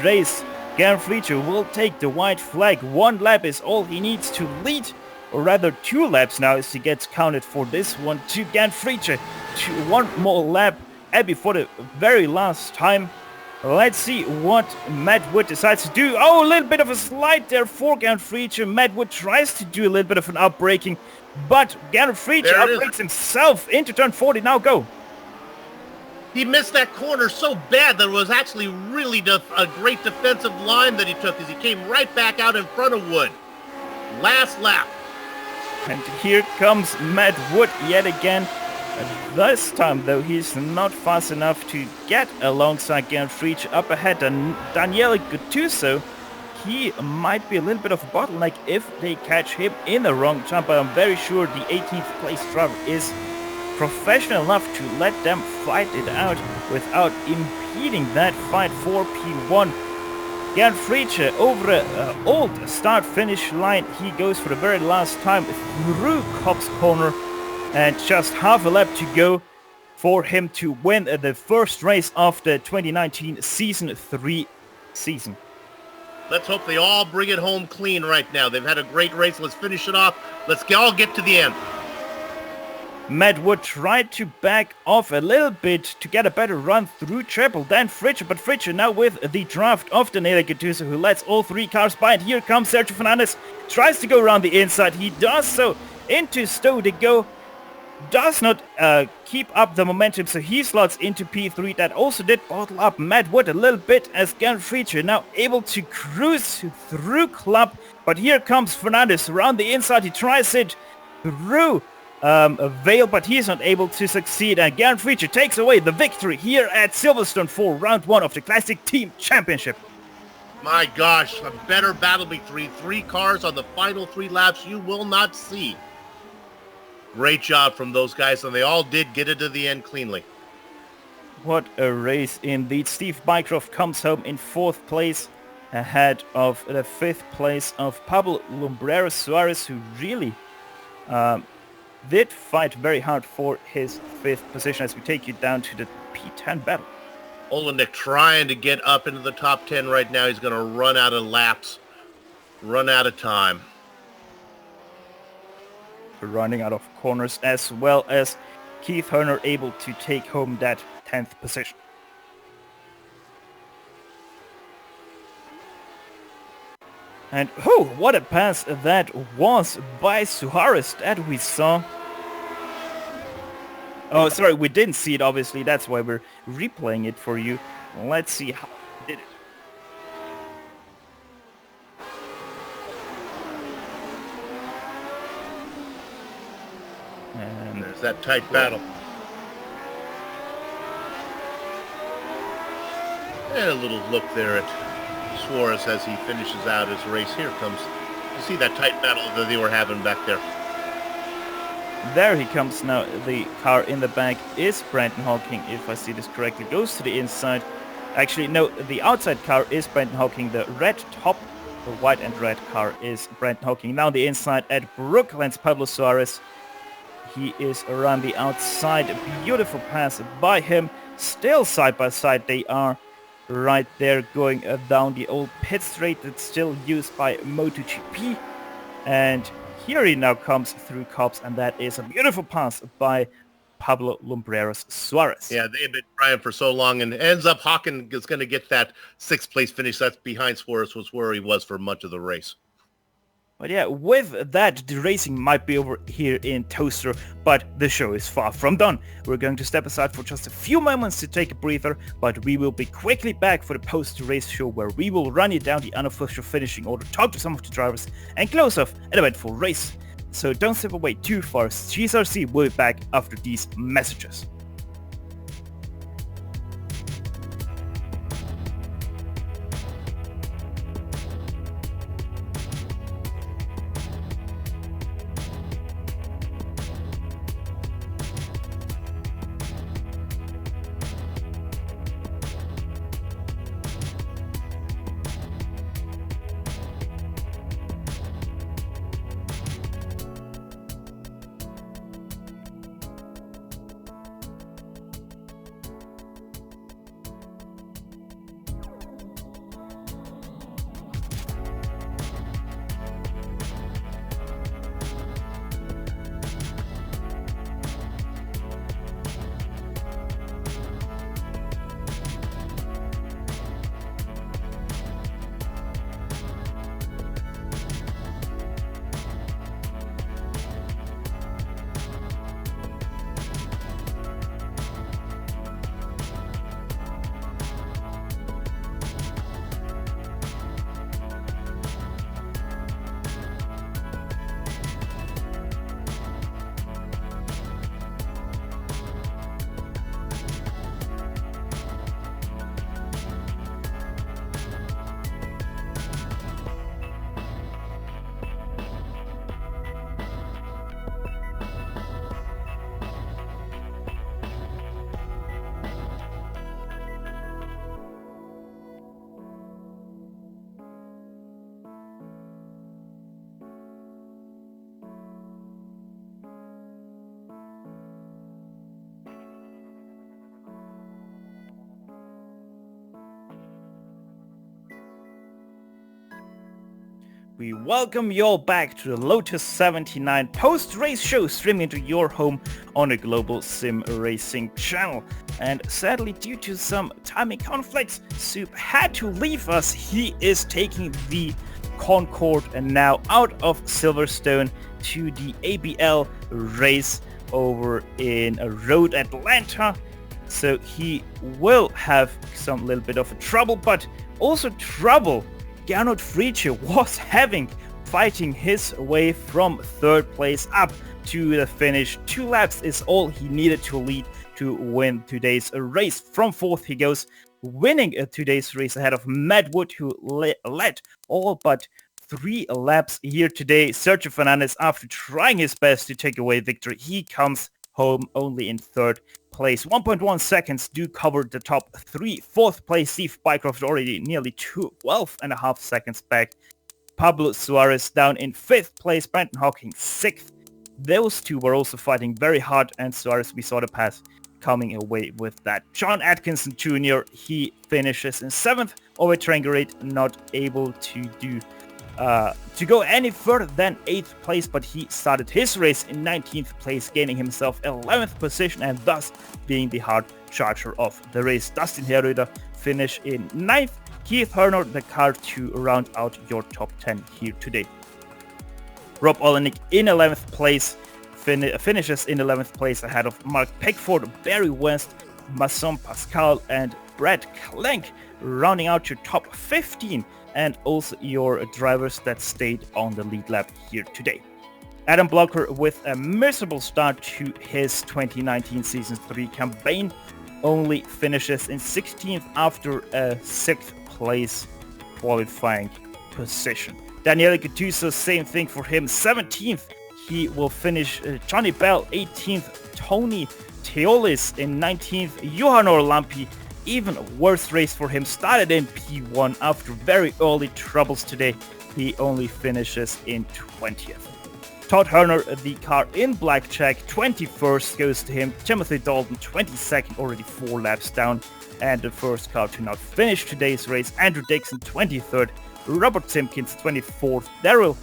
race. Gernot Friedrich will take the white flag. 1 lap is all he needs to lead, or rather 2 laps now as he gets counted for this one to Gernot Friedrich. 1 more lap, Abbey, for the very last time. Let's see what Matt Wood decides to do. Oh, a little bit of a slide there for Gernot Friedrich. Matt Wood tries to do a little bit of an outbraking, but Gernot Friedrich outbrakes himself into turn 40. Now go. He missed that corner so bad that it was actually really a great defensive line that he took as he came right back out in front of Wood. Last lap. And here comes Matt Wood yet again. This time, though, he's not fast enough to get alongside Gernot Friedrich. Up ahead, Daniele Gattuso. He might be a little bit of a bottleneck if they catch him in the wrong time, but I'm very sure the 18th place driver is professional enough to let them fight it out without impeding that fight for P1. Gernot Friedrich over an old start-finish line. He goes for the very last time through Cobb's corner. And just half a lap to go for him to win the first race of the 2019 Season 3 season. Let's hope they all bring it home clean right now. They've had a great race. Let's finish it off. Let's all get to the end. Matt Wood tried to back off a little bit to get a better run through Triple than Fritcher, but Fritcher now with the draft of Daniele Gattuso, who lets all three cars by, and here comes Sergio Fernandez, tries to go around the inside, he does so, into Stowe to go, does not keep up the momentum, so he slots into P3. That also did bottle up Matt Wood a little bit, as Garen Fritcher now able to cruise through Club, but here comes Fernandez around the inside, he tries it through a Vale, but he's not able to succeed, and Garen Fritcher takes away the victory here at Silverstone for round 1 of the Classic Team Championship. My gosh, a better battle between three cars on the final 3 laps you will not see. Great job from those guys, and they all did get it to the end cleanly. What a race indeed. Steve Bycroft comes home in 4th place, ahead of the 5th place of Pablo Lumbreras Suarez, who really did fight very hard for his 5th position, as we take you down to the P10 battle. Olenek trying to get up into the top 10 right now. He's going to run out of laps, run out of time. Running out of corners, as well as Keith Horner able to take home that 10th position. And oh, what a pass that was by Suarez that we saw. Oh, sorry, we didn't see it, obviously. That's why we're replaying it for you. Let's see how he did it. And there's that tight battle. And a little look there at Suarez as he finishes out his race. Here comes, you see that tight battle that they were having back there. There he comes now. The car in the back is Brandon Hawking, if I see this correctly. Goes to the inside. Actually, no, the outside car is Brandon Hawking. The red top, the white and red car is Brandon Hawking. Now the inside at Brooklands, Pablo Suarez. He is around the outside. A beautiful pass by him. Still side by side they are right there, going down the old pit straight that's still used by MotoGP. And here he now comes through Copse, and that is a beautiful pass by Pablo Lumbreras Suarez. Yeah, they've been trying for so long, and ends up Hawking is going to get that 6th place finish. That's behind Suarez, was where he was for much of the race. But yeah, with that, the racing might be over here in Toaster, but the show is far from done. We're going to step aside for just a few moments to take a breather, but we will be quickly back for the post-race show, where we will run you down the unofficial finishing order, talk to some of the drivers, and close off an eventful race. So don't step away too far. GSRC will be back after these messages. We welcome you all back to the Lotus 79 post-race show streaming into your home on the Global SimRacing Channel. And sadly, due to some timing conflicts, Soup had to leave us. He is taking the Concorde and now out of Silverstone to the ABL race over in Road Atlanta. So he will have some little bit of a trouble, but also trouble Gernot Fritzsche was having, fighting his way from third place up to the finish. 2 laps is all he needed to lead to win today's race. From fourth he goes, winning today's race ahead of Matt Wood, who led all but 3 laps here today. Sergio Fernandez, after trying his best to take away victory, he comes home only in third place. 1.1 seconds do cover the top 3. Fourth place, Steve Bycroft already nearly 12.5 seconds back. Pablo Suarez down in 5th place. Brandon Hawking 6th. Those two were also fighting very hard, and Suarez, we saw the pass coming away with that. John Atkinson Jr., he finishes in 7th. Over Trangerate not able to go any further than 8th place, but he started his race in 19th place, gaining himself 11th position and thus being the hard charger of the race. Dustin Herröder finish in 9th. Keith Herner, the car to round out your top 10 here today. Rob Olenek in 11th place, finishes in 11th place ahead of Mark Pickford, Barry West, Masson Pascal and Brad Clank, rounding out your top 15 and also your drivers that stayed on the lead lap here today. Adam Blocker with a miserable start to his 2019 Season 3 campaign only finishes in 16th after a 6th place qualifying position. Daniele Gattuso, same thing for him, 17th. He will finish Johnny Bell 18th, Tony Teolis in 19th, Johan Orlampi, even worse race for him, started in P1 after very early troubles today. He only finishes in 20th. Todd Herner, the car in blackjack, 21st goes to him. Timothy Dalton, 22nd, already 4 laps down. And the first car to not finish today's race, Andrew Dixon, 23rd. Robert Simpkins, 24th. Daryl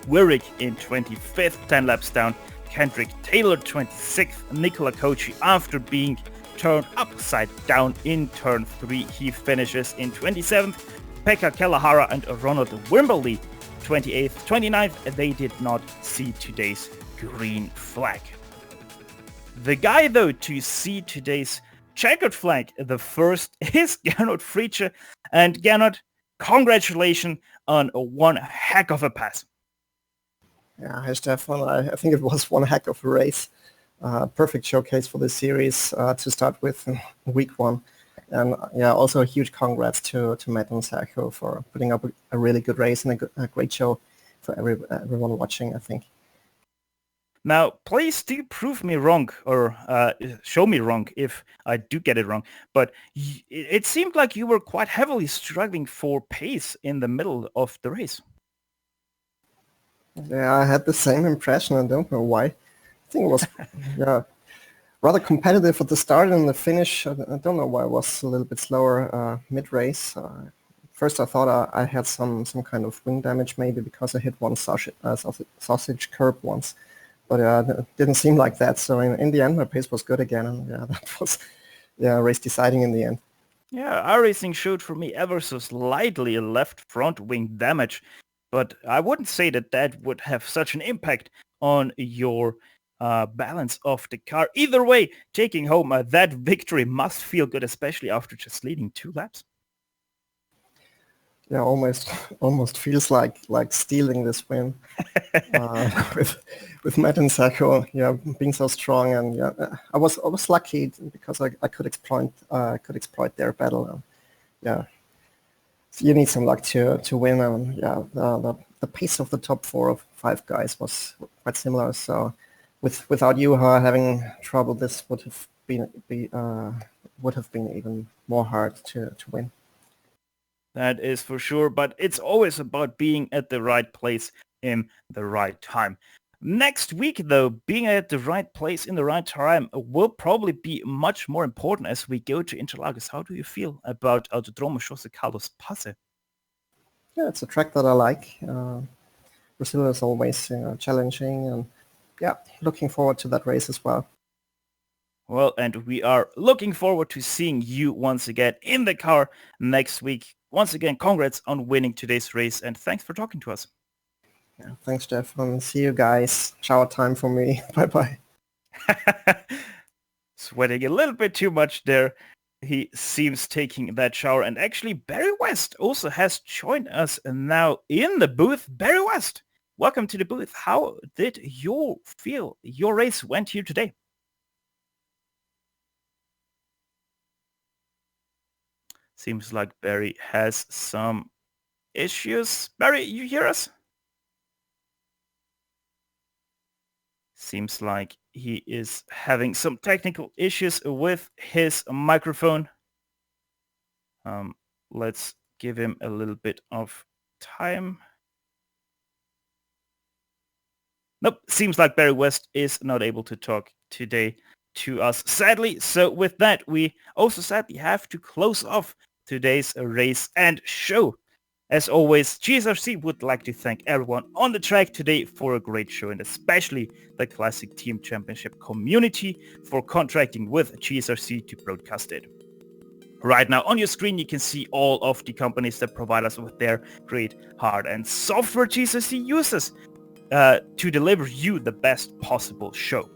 Wirrick in 25th, 10 laps down. Kendrick Taylor, 26th. Nicola Kochi, after being turned upside down in turn 3, he finishes in 27th. Pekka Kelahara and Ronald Wimberley 28th, 29th. They did not see today's green flag. The guy though to see today's checkered flag the first is Gernot Fritzsche, and Gernot, congratulations on one heck of a pass. Yeah, hi Stefan. I think it was one heck of a race. Perfect showcase for this series to start with in week 1. And yeah, also a huge congrats to Matt and Sergio for putting up a really good race and a great show for everyone watching, I think. Now, please do prove me wrong or show me wrong if I do get it wrong. But it seemed like you were quite heavily struggling for pace in the middle of the race. Yeah, I had the same impression. I don't know why. I think it was rather competitive at the start and the finish. I don't know why I was a little bit slower mid-race. First I thought I had some kind of wing damage maybe because I hit one sausage curb once. But it didn't seem like that. So in the end, my pace was good again. And yeah, that was race deciding in the end. Yeah, iRacing showed for me ever so slightly a left front wing damage. But I wouldn't say that would have such an impact on your balance of the car. Either way, taking home that victory must feel good, especially after just leading 2 laps. Yeah, almost feels like stealing this win with Matt and Sergio, being so strong, and I was lucky because I could exploit their battle. So you need some luck to win, and the pace of the top 4 or 5 guys was quite similar. So without Juha having trouble, this would have been even more hard to win. That is for sure, but it's always about being at the right place in the right time. Next week, though, being at the right place in the right time will probably be much more important as we go to Interlagos. How do you feel about Autodromo José Carlos Pace? Yeah, it's a track that I like. Brazil is always challenging, and yeah, looking forward to that race as well. Well, and we are looking forward to seeing you once again in the car next week. Once again, congrats on winning today's race, and thanks for talking to us. Yeah, thanks, Jeff, and see you guys. Shower time for me. Bye-bye. Sweating a little bit too much there. He seems taking that shower. And actually, Barry West also has joined us now in the booth. Barry West, welcome to the booth. How did you feel your race went here today? Seems like Barry has some issues. Barry, you hear us? Seems like he is having some technical issues with his microphone. Let's give him a little bit of time. Nope, seems like Barry West is not able to talk today to us, sadly. So with that, we also sadly have to close off today's race and show. As always, GSRC would like to thank everyone on the track today for a great show, and especially the Classic Team Championship community for contracting with GSRC to broadcast it. Right now on your screen you can see all of the companies that provide us with their great hard and software GSRC uses to deliver you the best possible show.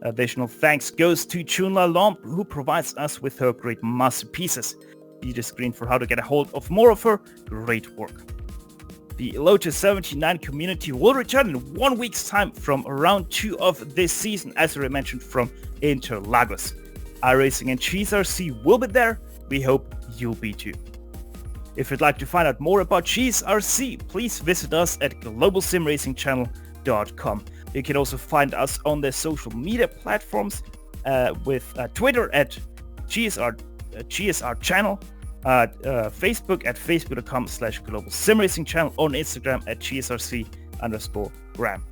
Additional thanks goes to Chunla Lomp, who provides us with her great masterpieces. See the screen for how to get a hold of more of her great work. The Lotus 79 community will return in 1 week's time from round 2 of this season, as already mentioned, from Interlagos. iRacing and GSRC will be there. We hope you'll be too. If you'd like to find out more about GSRC, please visit us at globalsimracingchannel.com. You can also find us on the social media platforms with Twitter at GSR Channel, Facebook at facebook.com/Global SimRacing Channel, on Instagram at GSRC_Gram.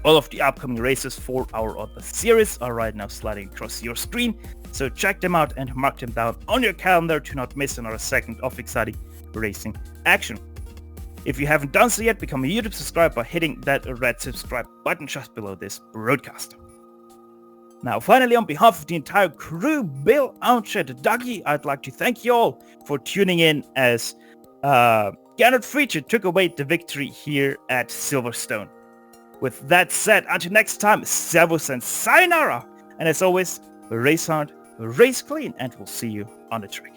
All of the upcoming races for our other series are right now sliding across your screen, so check them out and mark them down on your calendar to not miss another second of exciting racing action. If you haven't done so yet, become a YouTube subscriber by hitting that red subscribe button just below this broadcast. Now, finally, on behalf of the entire crew, Bill, Outchet, Dougie, I'd like to thank you all for tuning in as Gernot Friedrich took away the victory here at Silverstone. With that said, until next time, servus and sayonara. And as always, race hard, race clean, and we'll see you on the track.